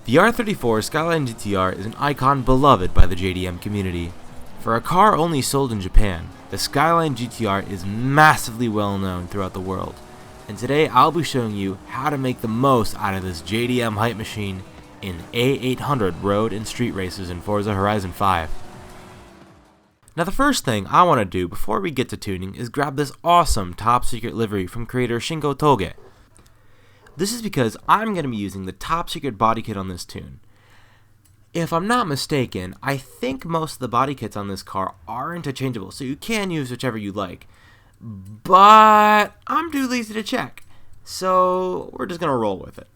The R34 Skyline GT-R is an icon beloved by the JDM community. For a car only sold in Japan, the Skyline GT-R is massively well known throughout the world, and today I'll be showing you how to make the most out of this JDM Hype machine in A800 road and street races in Forza Horizon 5. Now the first thing I want to do before we get to tuning is grab this awesome top secret livery from creator Shingo Toge. This is because I'm going to be using the top secret body kit on this tune. If I'm not mistaken, I think most of the body kits on this car are interchangeable, so you can use whichever you like. But I'm too lazy to check, so we're just going to roll with it.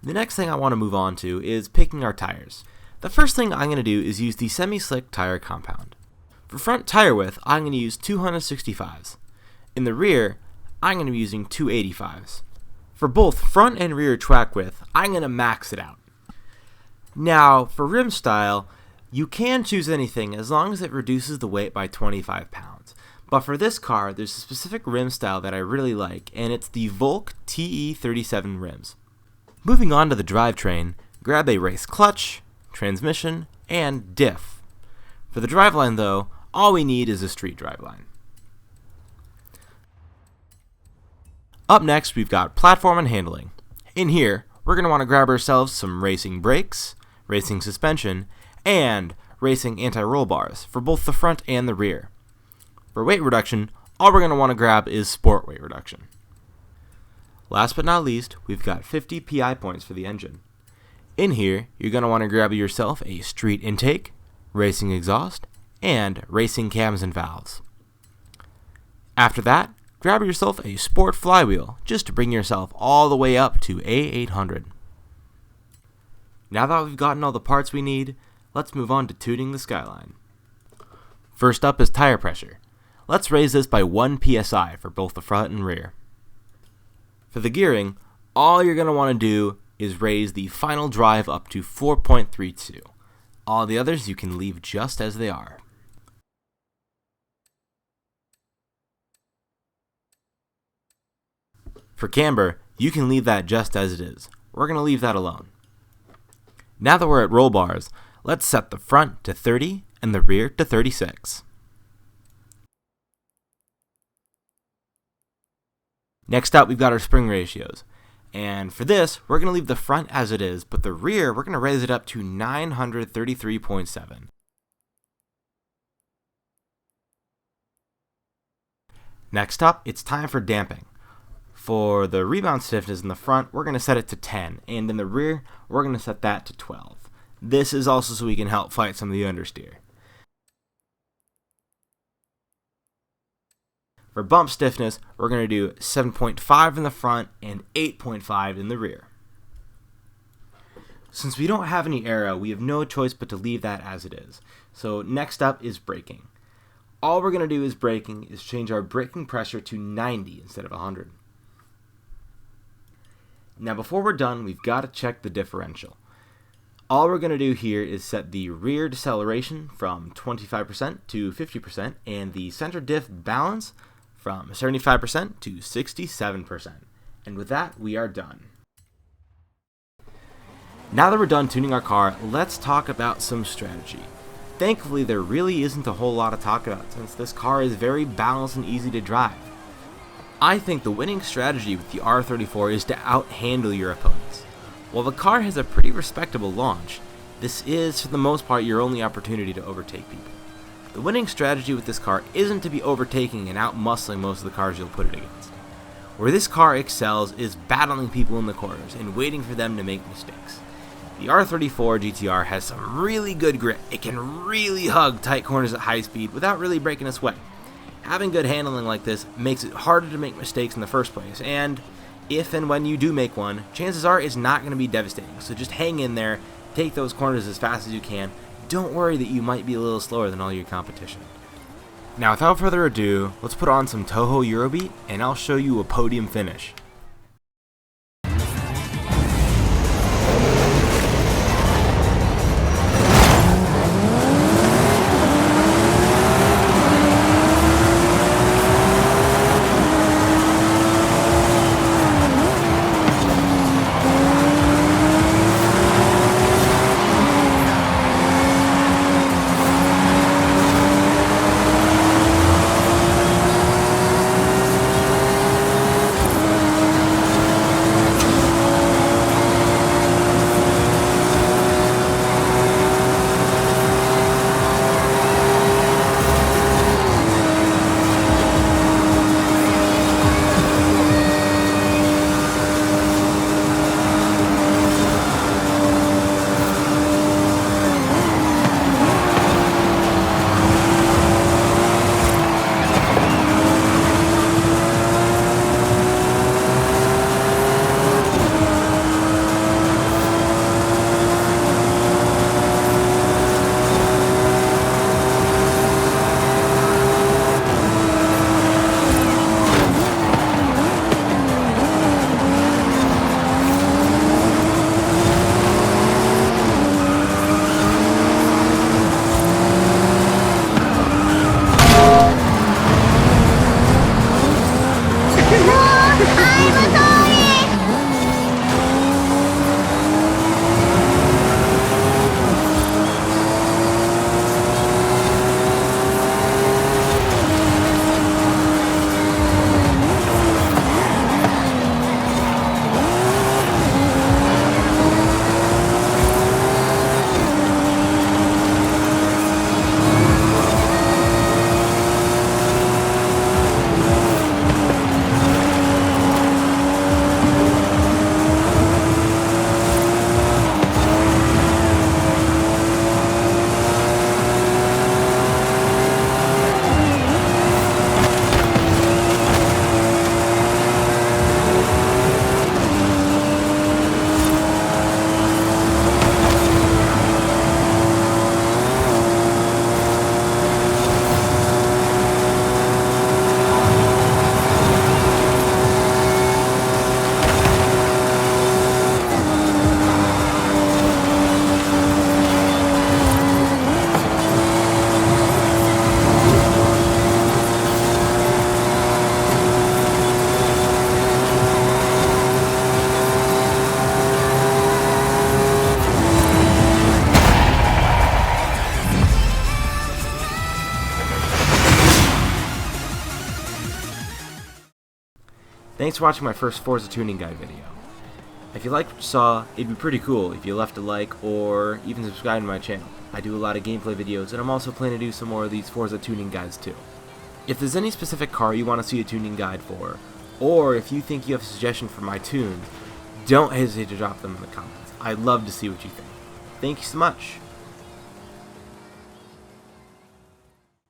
The next thing I want to move on to is picking our tires. The first thing I'm going to do is use the semi-slick tire compound. For front tire width, I'm going to use 265s. In the rear, I'm going to be using 285s. For both front and rear track width, I'm going to max it out. Now, for rim style, you can choose anything as long as it reduces the weight by 25 pounds. But for this car, there's a specific rim style that I really like, and it's the Volk TE37 rims. Moving on to the drivetrain, grab a race clutch, transmission, and diff. For the driveline though, all we need is a street driveline. Up next, we've got platform and handling. In here, we're going to want to grab ourselves some racing brakes, racing suspension, and racing anti-roll bars for both the front and the rear. For weight reduction, all we're going to want to grab is sport weight reduction. Last but not least, we've got 50 PI points for the engine. In here, you're going to want to grab yourself a street intake, racing exhaust, and racing cams and valves. After that, grab yourself a sport flywheel just to bring yourself all the way up to A800. Now that we've gotten all the parts we need, let's move on to tuning the Skyline. First up is tire pressure. Let's raise this by 1 psi for both the front and rear. For the gearing, all you're going to want to do is raise the final drive up to 4.32. All the others you can leave just as they are. For camber, you can leave that just as it is. We're going to leave that alone. Now that we're at roll bars, let's set the front to 30 and the rear to 36. Next up, we've got our spring ratios. And for this, we're going to leave the front as it is, but the rear, we're going to raise it up to 933.7. Next up, it's time for damping. For the rebound stiffness in the front, we're going to set it to 10, and in the rear, we're going to set that to 12. This is also so we can help fight some of the understeer. For bump stiffness, we're going to do 7.5 in the front and 8.5 in the rear. Since we don't have any aero, we have no choice but to leave that as it is. So next up is braking. All we're going to do is braking is change our braking pressure to 90 instead of 100. Now before we're done, we've got to check the differential. All we're going to do here is set the rear deceleration from 25% to 50% and the center diff balance from 75% to 67%. And with that, we are done. Now that we're done tuning our car, let's talk about some strategy. Thankfully, there really isn't a whole lot to talk about since this car is very balanced and easy to drive. I think the winning strategy with the R34 is to out-handle your opponents. While the car has a pretty respectable launch, this is, for the most part, your only opportunity to overtake people. The winning strategy with this car isn't to be overtaking and out-muscling most of the cars you'll put it against. Where this car excels is battling people in the corners and waiting for them to make mistakes. The R34 GT-R has some really good grip. It can really hug tight corners at high speed without really breaking a sweat. Having good handling like this makes it harder to make mistakes in the first place, and if and when you do make one, chances are it's not going to be devastating, so just hang in there, take those corners as fast as you can. Don't worry that you might be a little slower than all your competition. Now without further ado, let's put on some Toho Eurobeat and I'll show you a podium finish. thanks for watching my first Forza tuning guide video. If you liked what you saw, it'd be pretty cool if you left a like or even subscribe to my channel. I do a lot of gameplay videos, and I'm also planning to do some more of these Forza tuning guides too. If there's any specific car you want to see a tuning guide for, or if you think you have a suggestion for my tunes, don't hesitate to drop them in the comments. I'd love to see what you think. Thank you so much.